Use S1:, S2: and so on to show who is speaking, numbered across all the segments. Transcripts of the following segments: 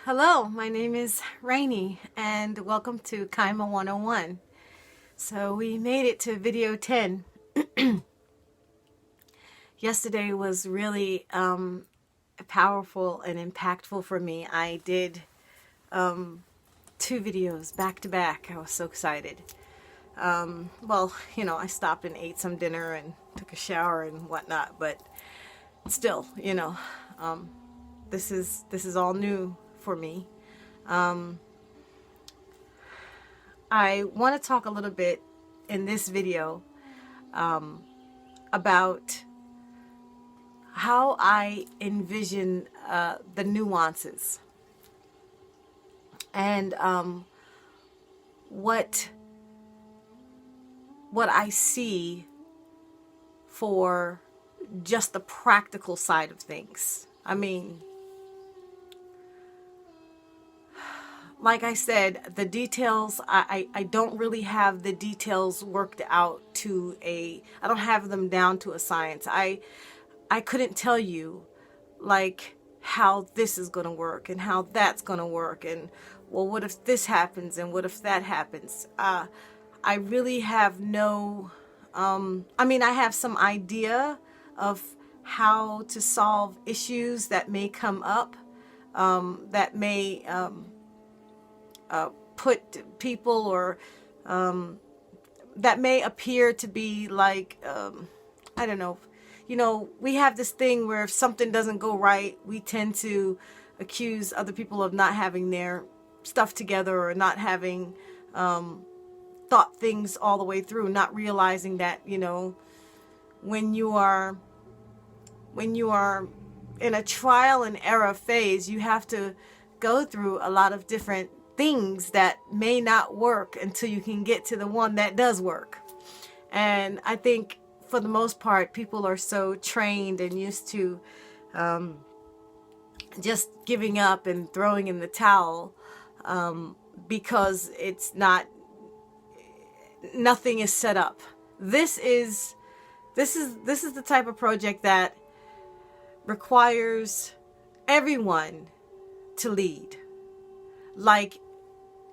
S1: Hello, my name is Rainey and welcome to Kyhmah 101. So we made it to video 10. Yesterday was really powerful and impactful for me. I did 2 videos back to back. I was so excited. I stopped and ate some dinner and took a shower and whatnot, but still, this is all new for me. I want to talk a little bit in this video about how I envision the nuances and what I see for just the practical side of things. I mean, like I said, the details, I don't really have the details worked out I don't have them down to a science. I couldn't tell you like how this is going to work and how that's going to work and, well, what if this happens and what if that happens? I really have no, I have some idea of how to solve issues that may come up, that may put people or that may appear to be like, I don't know. We have this thing where if something doesn't go right, we tend to accuse other people of not having their stuff together or not having thought things all the way through, not realizing that, when you are in a trial and error phase, you have to go through a lot of different things that may not work until you can get to the one that does work. And I think for the most part, people are so trained and used to just giving up and throwing in the towel because nothing is set up. This is the type of project that requires everyone to lead. Like,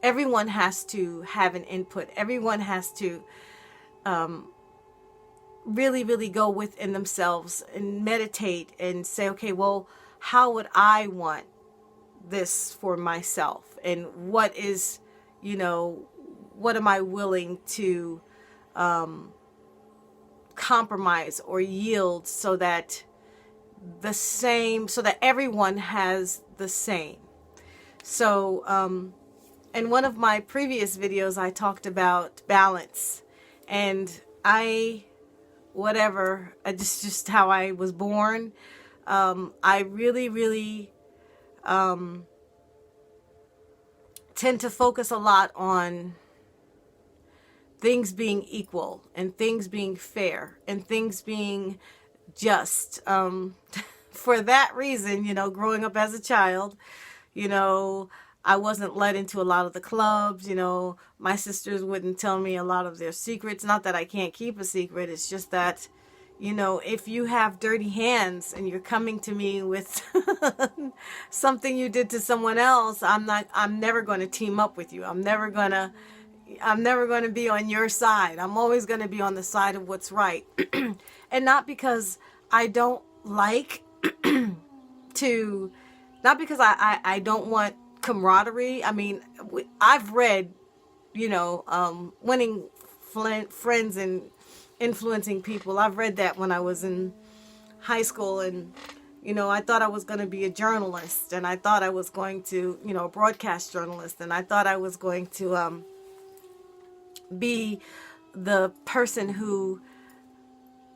S1: everyone has to have an input. Everyone has to really, really go within themselves and meditate and say, okay, well, how would I want this for myself? And what am I willing to compromise or yield so that everyone has the same. So, in one of my previous videos, I talked about balance, and just how I was born. I really, really tend to focus a lot on things being equal and things being fair and things being just. For that reason, growing up as a child, I wasn't let into a lot of the clubs. My sisters wouldn't tell me a lot of their secrets. Not that I can't keep a secret. It's just that, if you have dirty hands and you're coming to me with something you did to someone else, I'm never going to team up with you. I'm never going to be on your side. I'm always going to be on the side of what's right. And not because I don't like not because I don't want camaraderie. I mean, I've read, winning friends and influencing people. I've read that when I was in high school, and I thought I was going to be a journalist, and I thought I was going to, a broadcast journalist, and I thought I was going to be the person who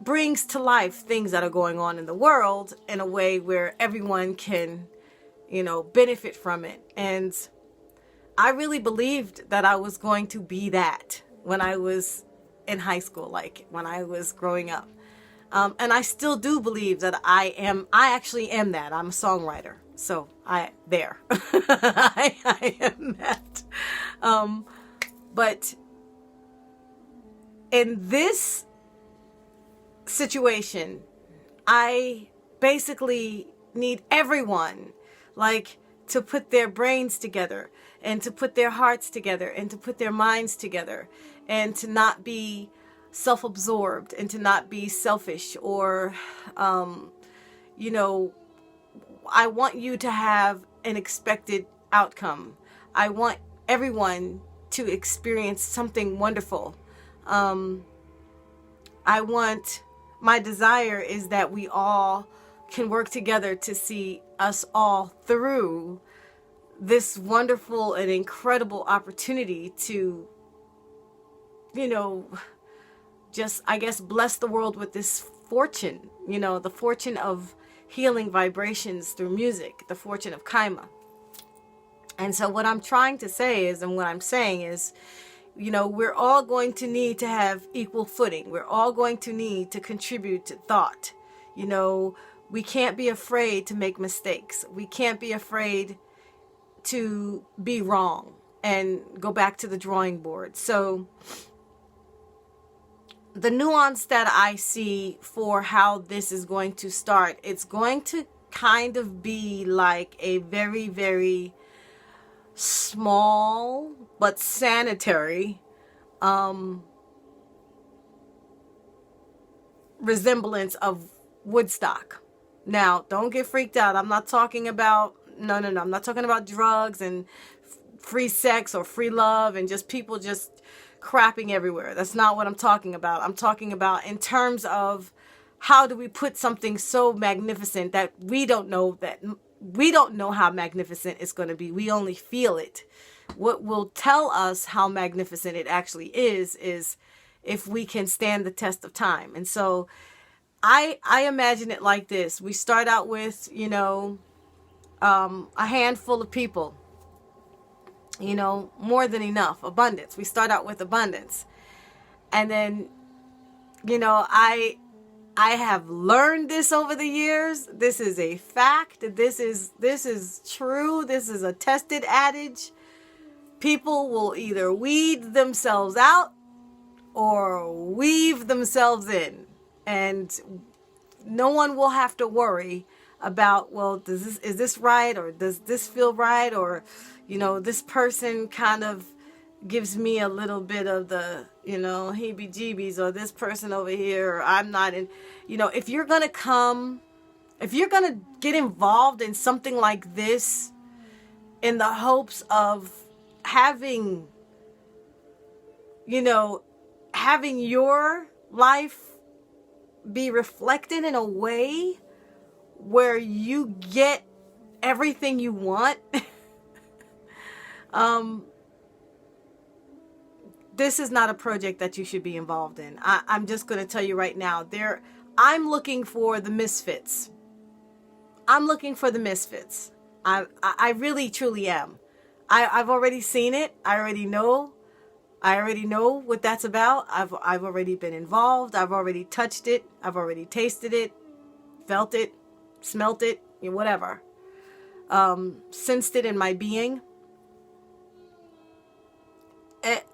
S1: brings to life things that are going on in the world in a way where everyone can, benefit from it. And I really believed that I was going to be that when I was in high school, like when I was growing up. And I still do believe that I actually am that. I'm a songwriter. So I am that. But in this situation, I basically need everyone, like, to put their brains together, and to put their hearts together, and to put their minds together, and to not be self-absorbed, and to not be selfish, or you know, I want you to have an expected outcome. I want everyone to experience something wonderful. My desire is that we all can work together to see us all through this wonderful and incredible opportunity to, just, I guess, bless the world with this fortune, the fortune of healing vibrations through music, the fortune of Kyhmah. And so what I'm trying to say is, and what I'm saying is, we're all going to need to have equal footing. We're all going to need to contribute to thought. We can't be afraid to make mistakes. We can't be afraid to be wrong and go back to the drawing board. So the nuance that I see for how this is going to start, it's going to kind of be like a very, very small but sanitary resemblance of Woodstock. Now, don't get freaked out. I'm not talking about, no. I'm not talking about drugs and free sex or free love and just people just crapping everywhere. That's not what I'm talking about. I'm talking about in terms of how do we put something so magnificent that we don't know how magnificent it's going to be. We only feel it. What will tell us how magnificent it actually is if we can stand the test of time. And so I imagine it like this. We start out with, a handful of people, more than enough, abundance. We start out with abundance. And then, I have learned this over the years. This is a fact. This is true. This is a tested adage. People will either weed themselves out or weave themselves in. And no one will have to worry about, well, is this right? Or does this feel right? Or, this person kind of gives me a little bit of the, heebie-jeebies, or this person over here, or I'm not in, if you're going to get involved in something like this in the hopes of having your life be reflected in a way where you get everything you want, this is not a project that you should be involved in. I'm just going to tell you right now, I'm looking for the misfits. I really, truly am. I've already seen it. I already know what that's about. I've already been involved. I've already touched it. I've already tasted it, felt it, smelt it, whatever. Sensed it in my being.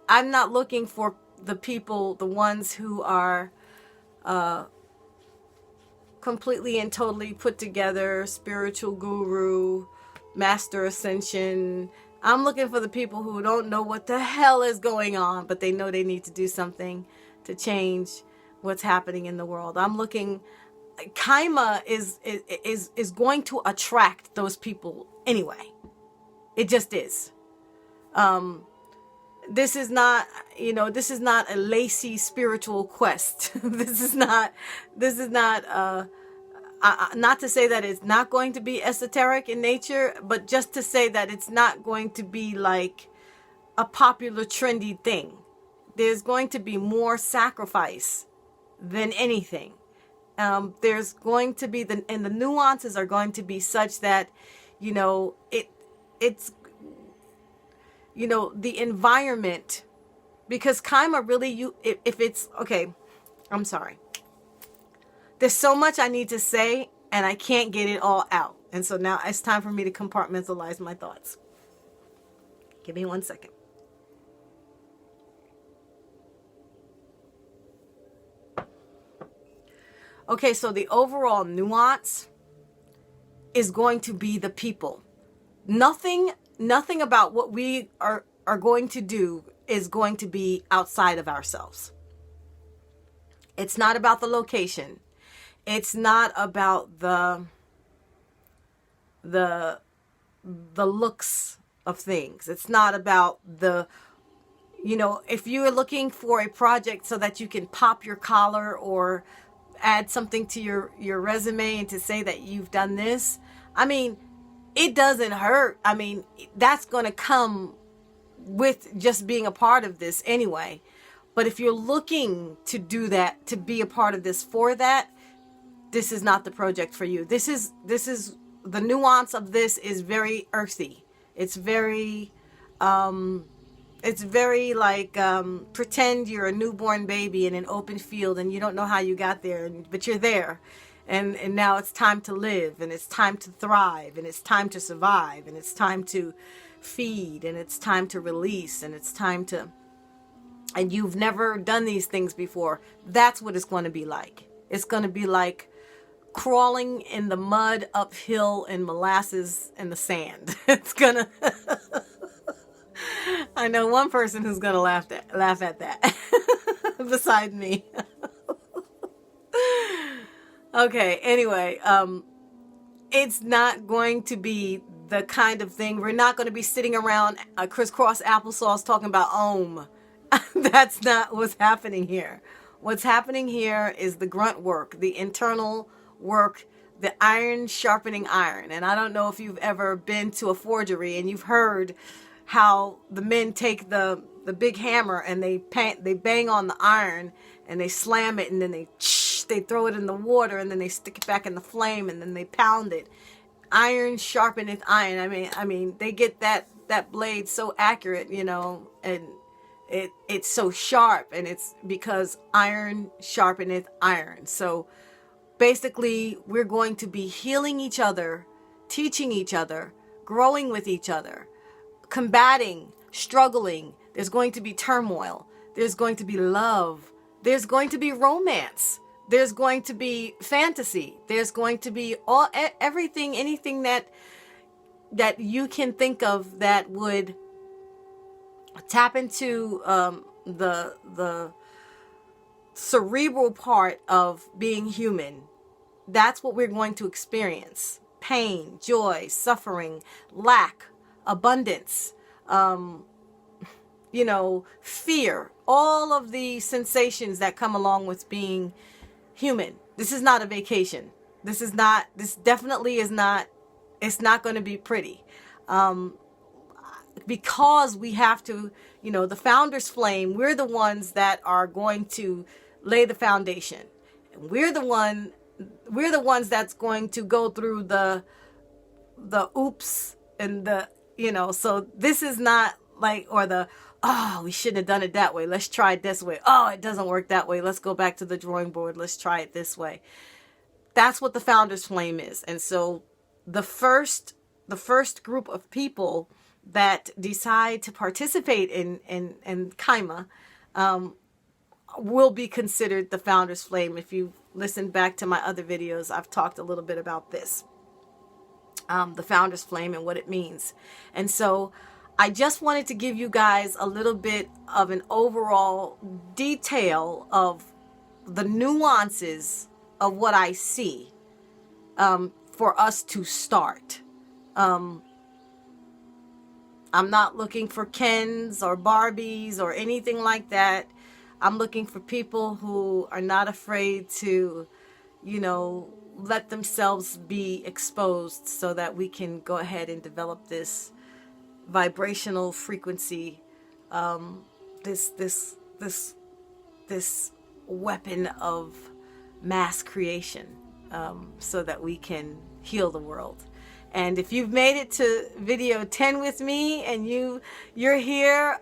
S1: I'm not looking for the people, the ones who are completely and totally put together, spiritual guru, master ascension. I'm looking for the people who don't know what the hell is going on, but they know they need to do something to change what's happening in the world. I'm looking, Kyhmah is going to attract those people anyway. It just is. This is not a lacy spiritual quest. This is not, not to say that it's not going to be esoteric in nature, but just to say that it's not going to be like a popular trendy thing. There's going to be more sacrifice than anything. There's going to be the nuances are going to be such that, it's the environment, because Kyhmah really, if it's, okay, I'm sorry. There's so much I need to say, and I can't get it all out. And so now it's time for me to compartmentalize my thoughts. Give me 1 second. Okay, so the overall nuance is going to be the people. Nothing about what we are going to do is going to be outside of ourselves. It's not about the location. It's not about the looks of things. It's not about the, if you're looking for a project so that you can pop your collar or add something to your resume and to say that you've done this, I mean, it doesn't hurt. I mean, that's going to come with just being a part of this anyway. But if you're looking to do that, to be a part of this for that, this is not the project for you. This is the nuance of this is very earthy. It's very like pretend you're a newborn baby in an open field and you don't know how you got there, but you're there. And now it's time to live, and it's time to thrive, and it's time to survive, and it's time to feed, and it's time to release, and it's time to, and you've never done these things before. That's what it's going to be like. It's going to be like crawling in the mud uphill in molasses in the sand. It's going to, I know one person who's going to laugh at that beside me. Okay, anyway, it's not going to be the kind of thing. We're not going to be sitting around crisscross applesauce talking about Om. That's not what's happening here. What's happening here is the grunt work, the internal work, the iron sharpening iron. And I don't know if you've ever been to a forgery and you've heard how the men take the big hammer and they bang on the iron and they slam it, and then they throw it in the water, and then they stick it back in the flame, and then they pound it. Iron sharpeneth iron. I mean, they get that blade so accurate, and it's so sharp, and it's because iron sharpeneth iron. So basically, we're going to be healing each other, teaching each other, growing with each other, combating, struggling. There's going to be turmoil. There's going to be love. There's going to be romance. There's going to be fantasy. There's going to be everything, anything that you can think of that would tap into the cerebral part of being human. That's what we're going to experience. Pain, joy, suffering, lack, abundance, fear, all of the sensations that come along with being human. This is not a vacation. This definitely is not, it's not going to be pretty. Because we have to, the founder's flame, we're the ones that are going to lay the foundation. And we're the ones that's going to go through the oops and so this is not like, or we shouldn't have done it that way. Let's try it this way. Oh, it doesn't work that way. Let's go back to the drawing board. Let's try it this way. That's what the founder's flame is. And so the first group of people that decide to participate in Kyhmah will be considered the founder's flame. If you listen back to my other videos, I've talked a little bit about this, the founder's flame and what it means. And so I just wanted to give you guys a little bit of an overall detail of the nuances of what I see for us to start. I'm not looking for Kens or Barbies or anything like that. I'm looking for people who are not afraid to, let themselves be exposed so that we can go ahead and develop this vibrational frequency, this weapon of mass creation, so that we can heal the world. And if you've made it to video 10 with me and you're here,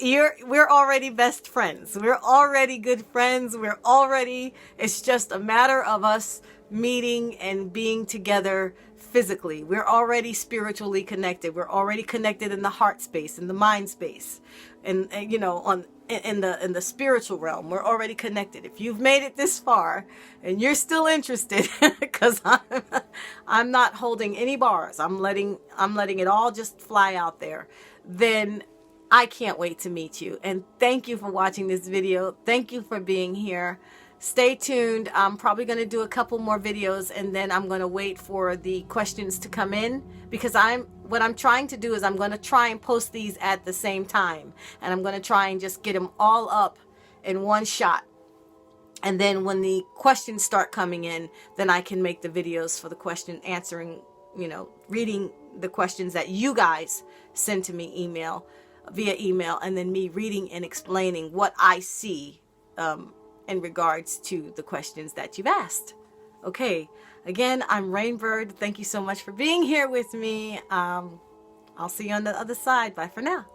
S1: we're already best friends. We're already good friends. It's just a matter of us meeting and being together physically. We're already spiritually connected. We're already connected in the heart space, in the mind space, and on in the spiritual realm. We're already connected. If you've made it this far and you're still interested, because I'm not holding any bars, I'm letting it all just fly out there, then I can't wait to meet you. And thank you for watching this video. Thank you for being here. Stay tuned. I'm probably going to do a couple more videos, and then I'm going to wait for the questions to come in, because what I'm trying to do is I'm going to try and post these at the same time, and I'm going to try and just get them all up in one shot. And then when the questions start coming in, then I can make the videos for the question answering, reading the questions that you guys send to me via email, and then me reading and explaining what I see in regards to the questions that you've asked. Okay, again, I'm Rainbird. Thank you so much for being here with me. I'll see you on the other side. Bye for now.